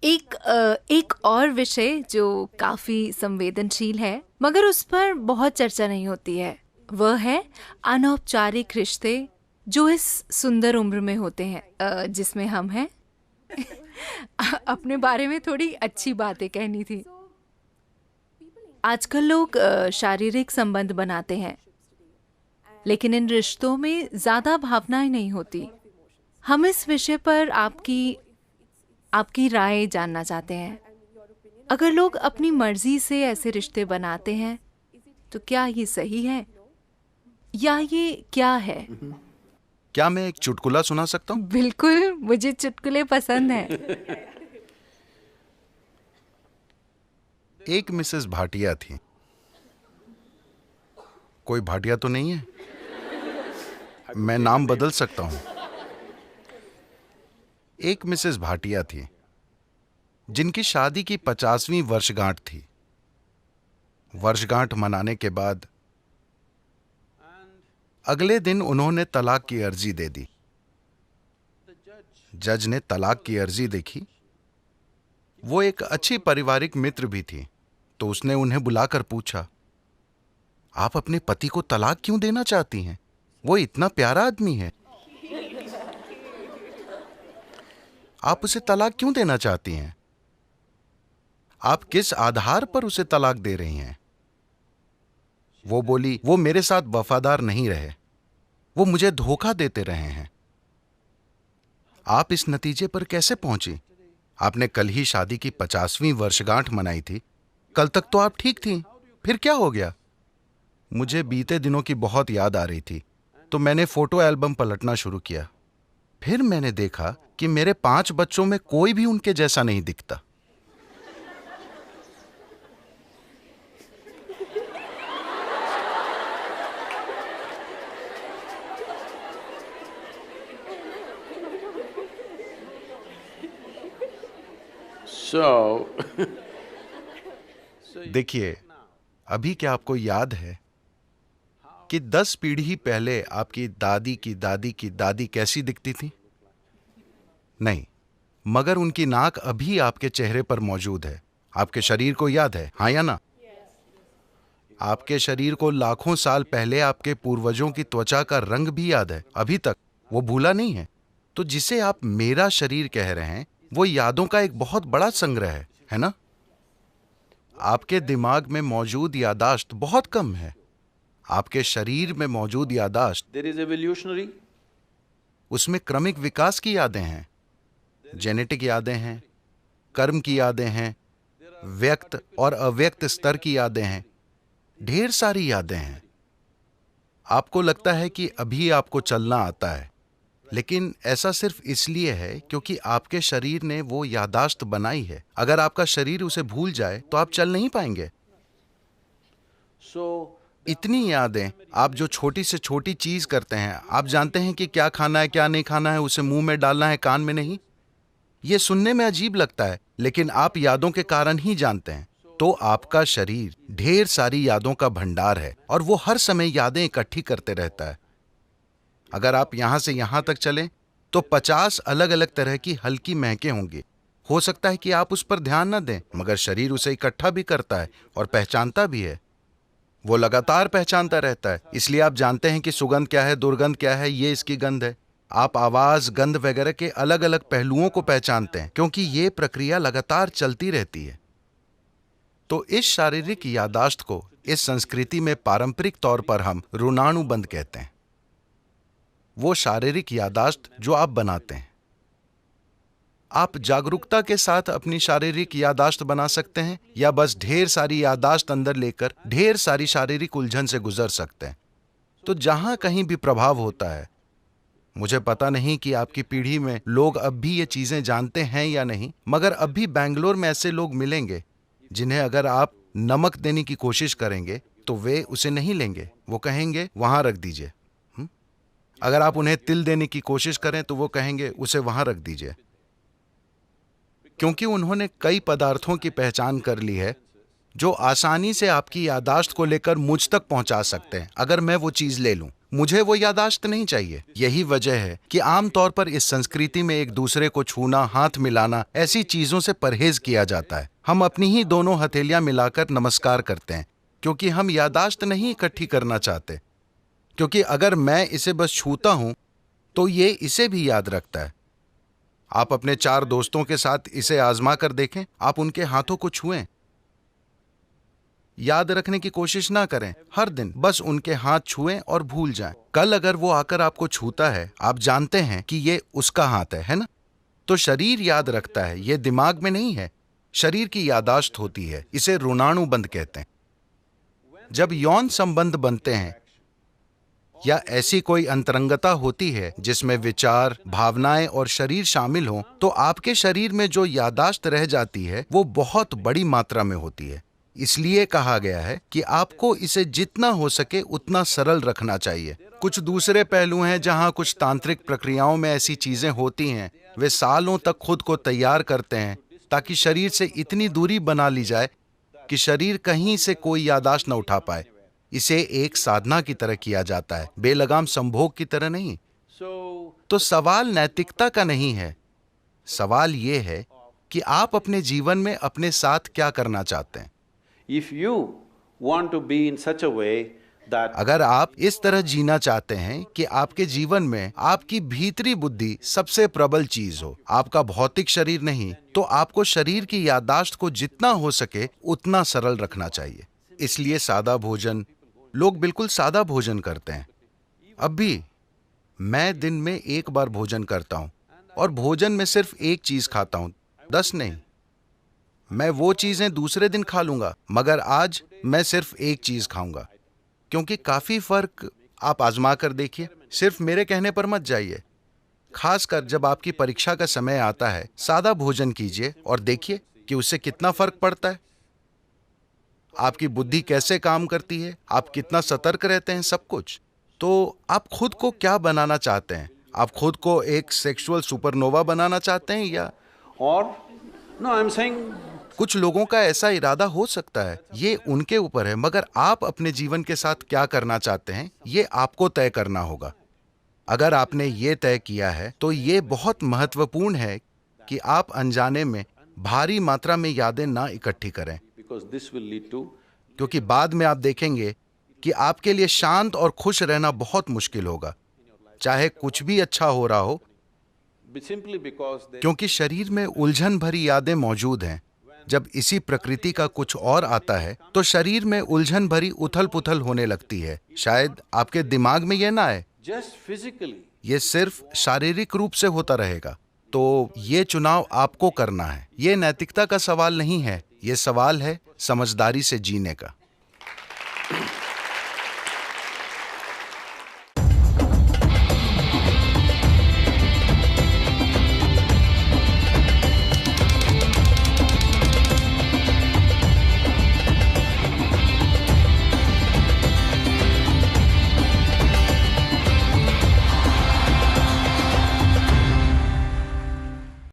एक और विषय जो काफी संवेदनशील है मगर उस पर बहुत चर्चा नहीं होती है, वह है अनौपचारिक रिश्ते जो इस सुंदर उम्र में होते हैं, जिसमें हम हैं। अपने बारे में थोड़ी अच्छी बातें कहनी थी। आजकल लोग शारीरिक संबंध बनाते हैं, लेकिन इन रिश्तों में ज्यादा भावनाएं नहीं होती। हम इस विषय पर आपकी आपकी राय जानना चाहते हैं। अगर लोग अपनी मर्जी से ऐसे रिश्ते बनाते हैं तो क्या ये सही है या ये क्या है? क्या मैं एक चुटकुला सुना सकता हूँ? बिल्कुल, मुझे चुटकुले पसंद हैं। एक मिसेस भाटिया थी। कोई भाटिया तो नहीं है? मैं नाम बदल सकता हूँ। एक मिसेस भाटिया थी जिनकी शादी की 50वीं वर्षगांठ थी। वर्षगांठ मनाने के बाद अगले दिन उन्होंने तलाक की अर्जी दे दी। जज ने तलाक की अर्जी देखी। वो एक अच्छी पारिवारिक मित्र भी थी, तो उसने उन्हें बुलाकर पूछा, आप अपने पति को तलाक क्यों देना चाहती हैं? वो इतना प्यारा आदमी है। आप उसे तलाक क्यों देना चाहती हैं? आप किस आधार पर उसे तलाक दे रही हैं? वो बोली, वो मेरे साथ वफादार नहीं रहे, वो मुझे धोखा देते रहे हैं। आप इस नतीजे पर कैसे पहुंची? आपने कल ही शादी की 50वीं वर्षगांठ मनाई थी। कल तक तो आप ठीक थी, फिर क्या हो गया? मुझे बीते दिनों की बहुत याद आ रही थी, तो मैंने फोटो एल्बम पलटना शुरू किया। फिर मैंने देखा कि मेरे 5 बच्चों में कोई भी उनके जैसा नहीं दिखता। देखिए, अभी क्या आपको याद है कि 10 पीढ़ी पहले आपकी दादी की दादी की दादी कैसी दिखती थी? नहीं, मगर उनकी नाक अभी आपके चेहरे पर मौजूद है। आपके शरीर को याद है, हाँ या ना? आपके शरीर को लाखों साल पहले आपके पूर्वजों की त्वचा का रंग भी याद है, अभी तक वो भूला नहीं है। तो जिसे आप मेरा शरीर कह रहे हैं, वो यादों का एक बहुत बड़ा संग्रह है ना? आपके दिमाग में मौजूद यादाश्त बहुत कम है। आपके शरीर में मौजूद यादाश्त, There is evolutionary. उसमें क्रमिक विकास की यादें हैं, जेनेटिक यादें हैं, कर्म की यादें हैं, व्यक्त और अव्यक्त स्तर की यादें हैं, ढेर सारी यादें हैं। आपको लगता है कि अभी आपको चलना आता है, लेकिन ऐसा सिर्फ इसलिए है क्योंकि आपके शरीर ने वो यादाश्त बनाई है। अगर आपका शरीर उसे भूल जाए तो आप चल नहीं पाएंगे। So इतनी यादें, आप जो छोटी से छोटी चीज करते हैं, आप जानते हैं कि क्या खाना है क्या नहीं खाना है, उसे मुंह में डालना है कान में नहीं। ये सुनने में अजीब लगता है, लेकिन आप यादों के कारण ही जानते हैं। तो आपका शरीर ढेर सारी यादों का भंडार है और वो हर समय यादें इकट्ठी करते रहता है। अगर आप यहां से यहां तक चलें तो 50 अलग अलग तरह की हल्की महकें होंगी। हो सकता है कि आप उस पर ध्यान न दें, मगर शरीर उसे इकट्ठा भी करता है और पहचानता भी है। वो लगातार पहचानता रहता है, इसलिए आप जानते हैं कि सुगंध क्या है, दुर्गंध क्या है, ये इसकी गंध है। आप आवाज, गंध वगैरह के अलग अलग पहलुओं को पहचानते हैं, क्योंकि ये प्रक्रिया लगातार चलती रहती है। तो इस शारीरिक यादाश्त को इस संस्कृति में पारंपरिक तौर पर हम ऋणानुबंध कहते हैं। वो शारीरिक यादाश्त जो आप बनाते हैं। आप जागरूकता के साथ अपनी शारीरिक यादाश्त बना सकते हैं या बस ढेर सारी यादाश्त अंदर लेकर ढेर सारी शारीरिक उलझन से गुजर सकते हैं। तो जहां कहीं भी प्रभाव होता है, मुझे पता नहीं कि आपकी पीढ़ी में लोग अब भी ये चीजें जानते हैं या नहीं, मगर अब भी बैंगलोर में ऐसे लोग मिलेंगे जिन्हें अगर आप नमक देने की कोशिश करेंगे तो वे उसे नहीं लेंगे। वो कहेंगे वहां रख दीजिए। अगर आप उन्हें तिल देने की कोशिश करें तो वो कहेंगे उसे वहां रख दीजिए, क्योंकि उन्होंने कई पदार्थों की पहचान कर ली है जो आसानी से आपकी यादाश्त को लेकर मुझ तक पहुंचा सकते हैं। अगर मैं वो चीज ले लूं, मुझे वो यादाश्त नहीं चाहिए। यही वजह है कि आमतौर पर इस संस्कृति में एक दूसरे को छूना, हाथ मिलाना, ऐसी चीजों से परहेज किया जाता है। हम अपनी ही दोनों हथेलियां मिलाकर नमस्कार करते हैं, क्योंकि हम यादाश्त नहीं इकट्ठी करना चाहते। क्योंकि अगर मैं इसे बस छूता हूं तो ये इसे भी याद रखता है। आप अपने 4 दोस्तों के साथ इसे आजमा कर देखें। आप उनके हाथों को छुएं, याद रखने की कोशिश ना करें। हर दिन बस उनके हाथ छुएं और भूल जाएं। कल अगर वो आकर आपको छूता है, आप जानते हैं कि ये उसका हाथ है ना? तो शरीर याद रखता है, ये दिमाग में नहीं है। शरीर की यादाश्त होती है, इसे ऋणानुबंध कहते हैं। जब यौन संबंध बनते हैं या ऐसी कोई अंतरंगता होती है जिसमें विचार, भावनाएं और शरीर शामिल हों, तो आपके शरीर में जो यादाश्त रह जाती है वो बहुत बड़ी मात्रा में होती है। इसलिए कहा गया है कि आपको इसे जितना हो सके उतना सरल रखना चाहिए। कुछ दूसरे पहलू हैं जहां कुछ तांत्रिक प्रक्रियाओं में ऐसी चीजें होती हैं। वे सालों तक खुद को तैयार करते हैं ताकि शरीर से इतनी दूरी बना ली जाए कि शरीर कहीं से कोई यादाश्त न उठा पाए। इसे एक साधना की तरह किया जाता है, बेलगाम संभोग की तरह नहीं। तो सवाल नैतिकता का नहीं है। सवाल ये है कि आप अपने जीवन में अपने साथ क्या करना चाहते हैं। if you want to be in such a way that अगर आप इस तरह जीना चाहते हैं कि आपके जीवन में आपकी भीतरी बुद्धि सबसे प्रबल चीज हो, आपका भौतिक शरीर नहीं, तो आपको शरीर की याददाश्त को जितना हो सके उतना सरल रखना चाहिए। इसलिए सादा भोजन, लोग बिल्कुल सादा भोजन करते हैं। अब भी मैं दिन में 1 बार भोजन करता हूं और भोजन में सिर्फ एक चीज खाता हूं, 10 नहीं। मैं वो चीजें दूसरे दिन खा लूंगा, मगर आज मैं सिर्फ एक चीज खाऊंगा। क्योंकि काफी फर्क आप आजमा कर देखिए, सिर्फ मेरे कहने पर मत जाइए। खासकर जब आपकी परीक्षा का समय आता है, सादा भोजन कीजिए और देखिए कि उससे कितना फर्क पड़ता है। आपकी बुद्धि कैसे काम करती है, आप कितना सतर्क रहते हैं, सब कुछ। तो आप खुद को क्या बनाना चाहते हैं? आप खुद को एक सेक्सुअल सुपरनोवा बनाना चाहते हैं या or no I'm saying कुछ लोगों का ऐसा इरादा हो सकता है, ये उनके ऊपर है। मगर आप अपने जीवन के साथ क्या करना चाहते हैं, ये आपको तय करना होगा। अगर आपने ये तय किया है तो ये बहुत महत्वपूर्ण है कि आप अनजाने में भारी मात्रा में यादें ना इकट्ठी करें, because this will lead to क्योंकि बाद में आप देखेंगे कि आपके लिए शांत और खुश रहना बहुत मुश्किल होगा, चाहे कुछ भी अच्छा हो रहा हो, simply because they क्योंकि शरीर में उलझन भरी यादें मौजूद हैं। जब इसी प्रकृति का कुछ और आता है तो शरीर में उलझन भरी उथल पुथल होने लगती है। शायद आपके दिमाग में यह ना आए, just physically ये सिर्फ शारीरिक रूप से होता रहेगा। तो ये चुनाव आपको करना है। ये नैतिकता का सवाल नहीं है, ये सवाल है समझदारी से जीने का।